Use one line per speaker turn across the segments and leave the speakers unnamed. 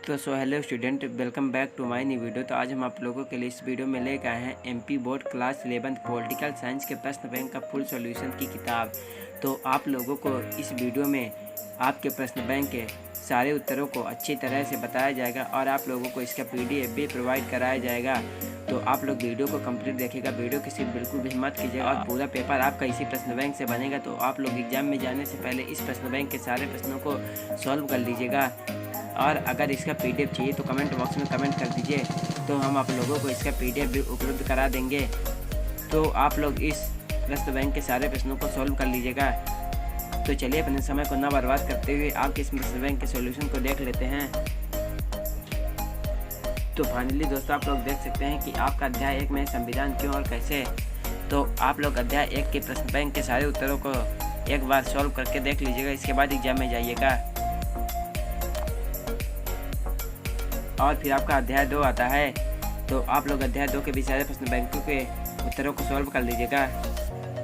तो hello student, welcome back to my new video. तो आज हम आप लोगों के लिए इस वीडियो में लेकर आए हैं MP board class 11 political science के प्रश्न बैंक का फुल सॉल्यूशन की किताब। तो आप लोगों को इस वीडियो में आपके प्रश्न बैंक के सारे उत्तरों को अच्छी तरह से बताया जाएगा और आप लोगों को इसका पीडीएफ भी प्रोवाइड कराया जाएगा। तो आप लोग वीडियो को कंप्लीट देखिएगा, वीडियो की सिर्फ बिल्कुल भी मत कीजिएगा और पूरा पेपर आपका इसी प्रश्न बैंक से बनेगा। तो आप लोग एग्जाम में जाने से पहले इस प्रश्न बैंक के सारे प्रश्नों को सॉल्व कर लीजिएगा। और अगर इसका पीडीएफ चाहिए तो कमेंट बॉक्स में कमेंट कर दीजिए, तो हम आप लोगों को इसका पीडीएफ भी उपलब्ध करा देंगे। तो आप लोग इस प्रश्न बैंक के सारे प्रश्नों को सॉल्व कर लीजिएगा। तो चलिए अपने समय को ना बर्बाद करते हुए आप इस प्रश्न बैंक के सॉल्यूशन को देख लेते हैं। तो फाइनली दोस्तों, आप लोग देख सकते हैं कि आपका अध्याय 1 में संविधान क्यों और कैसे। तो आप लोग अध्याय 1 के प्रश्न बैंक के सारे उत्तरों को एक बार सॉल्व करके देख लीजिएगा, इसके बाद एग्जाम में जाइएगा। और फिर आपका अध्याय 2 आता है, तो आप लोग अध्याय 2 के भी सारे प्रश्न बैंकों के उत्तरों को सॉल्व कर लीजिएगा।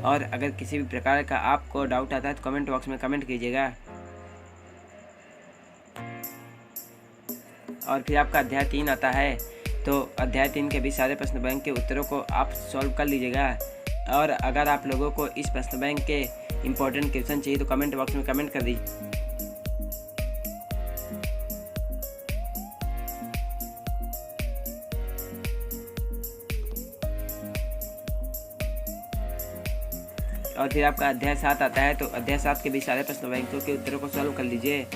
और अगर किसी भी प्रकार का आपको डाउट आता है तो कमेंट बॉक्स में कमेंट कीजिएगा। और फिर आपका अध्याय 3 आता है, तो अध्याय 3 के भी सारे प्रश्न बैंक के उत्तरों को आप सॉल्व कर लीजिएगा। और अगर आप लोगों को इस प्रश्न बैंक के इम्पोर्टेंट क्वेश्चन चाहिए तो कमेंट बॉक्स में कमेंट कर दीजिए। और फिर आपका अध्याय 7 आता है, तो अध्याय 7 के भी सारे प्रश्न बैंकों के उत्तरों को सॉल्व कर लीजिए।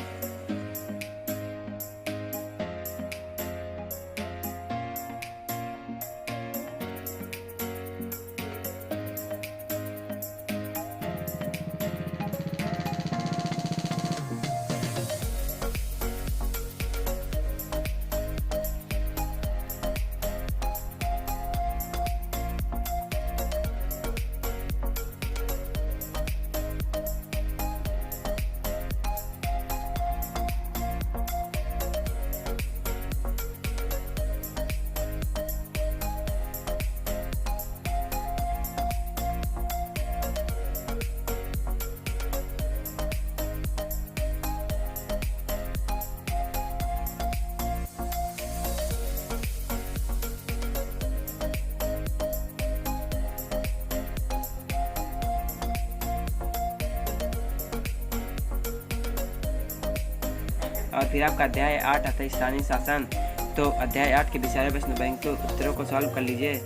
और फिर आपका अध्याय 8 आता है स्थानीय शासन। तो अध्याय 8 के भी सारे प्रश्न बैंक के उत्तरों को सॉल्व कर लीजिए।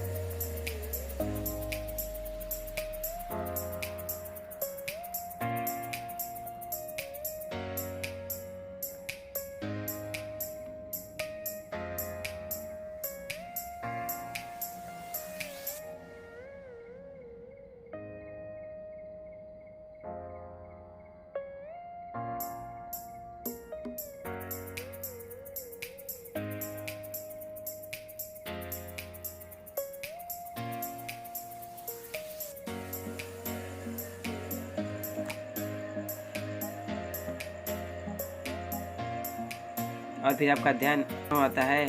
और फिर आपका अध्याय 9 आता है,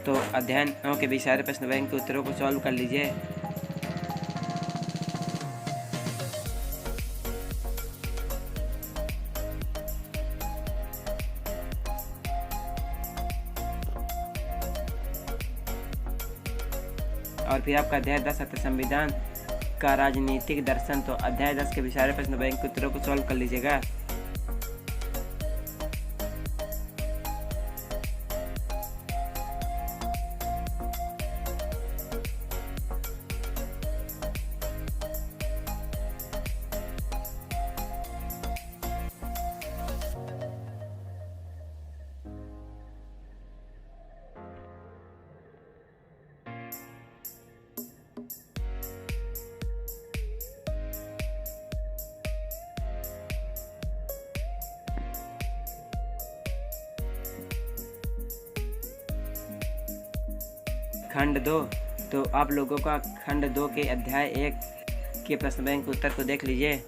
तो अध्याय 9 के भी सारे प्रश्न बैंक के उत्तरों को सॉल्व कर लीजिए। और फिर आपका अध्याय 10 आता है संविधान का राजनीतिक दर्शन। तो अध्याय 10 के भी सारे प्रश्न बैंक के उत्तरों को सॉल्व कर लीजिएगा। खंड 2, तो आप लोगों का खंड 2 के अध्याय 1 के प्रश्न बैंक के उत्तर को देख लीजिए।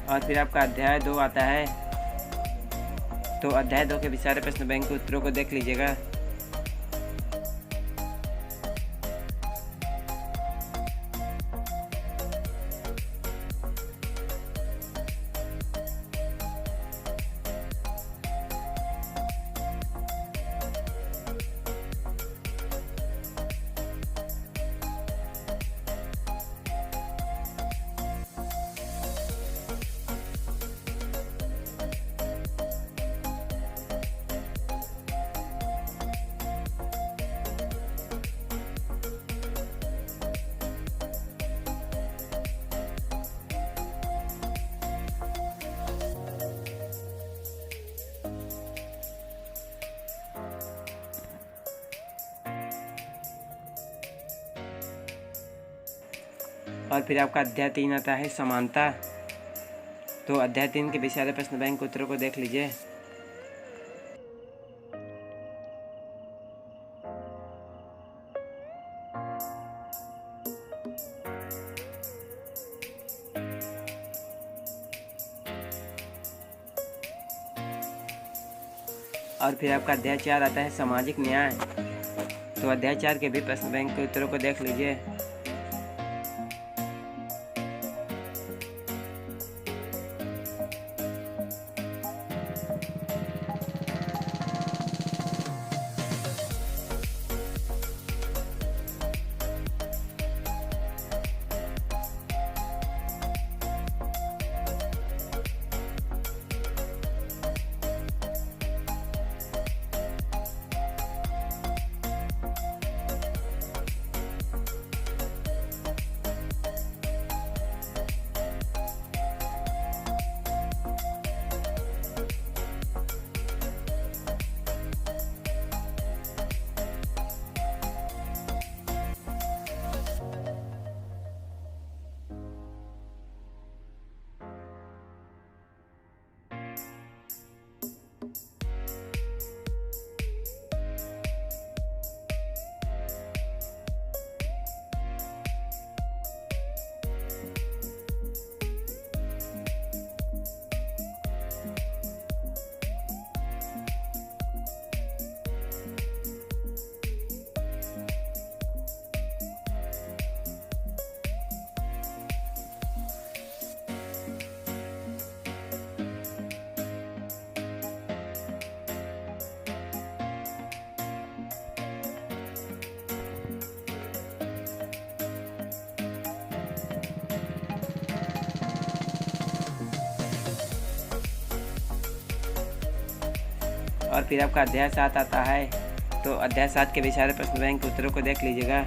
और फिर आपका अध्याय 2 आता है। तो अध्याय 2 के भी सारे प्रश्न बैंक के उत्तरों को देख लीजिएगा। और फिर आपका अध्याय 3 आता है, समानता। तो अध्याय 3 के भी सारे प्रश्न बैंक के उत्तरों को देख लीजिए। और फिर आपका अध्याय 4 आता है, सामाजिक न्याय। तो अध्याय 4 के भी प्रश्न बैंक के उत्तरों को देख लीजिए। और फिर आपका अध्याय 7 आता है। तो अध्याय 7 के भी सारे प्रश्न बैंक के उत्तरों को देख लीजिएगा।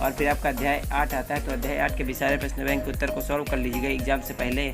और फिर आपका अध्याय 8 आता है। तो अध्याय 8 के भी सारे प्रश्न बैंक के उत्तर को सॉल्व कर लीजिएगा एग्जाम से पहले।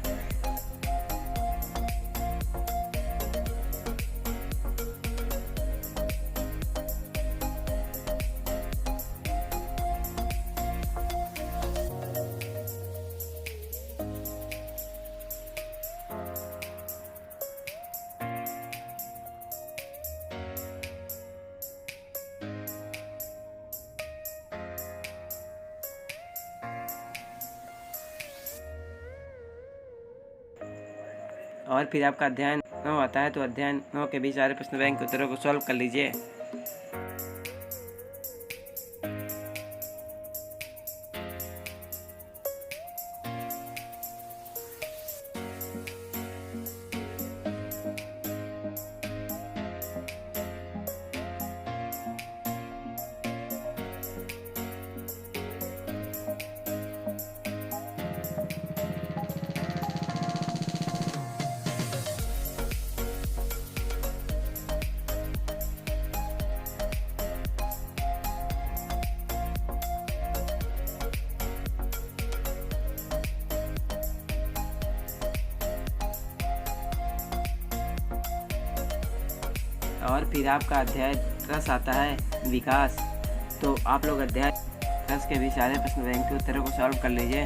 और फिर आपका अध्याय 9 आता है। तो अध्याय 9 के भी सारे प्रश्न बैंक के उत्तरों को सॉल्व कर लीजिए। और फिर आपका अध्याय 10 आता है विकास। तो आप लोग अध्याय 10 के भी सारे प्रश्न बैंक के उत्तरों को सॉल्व कर लीजिए।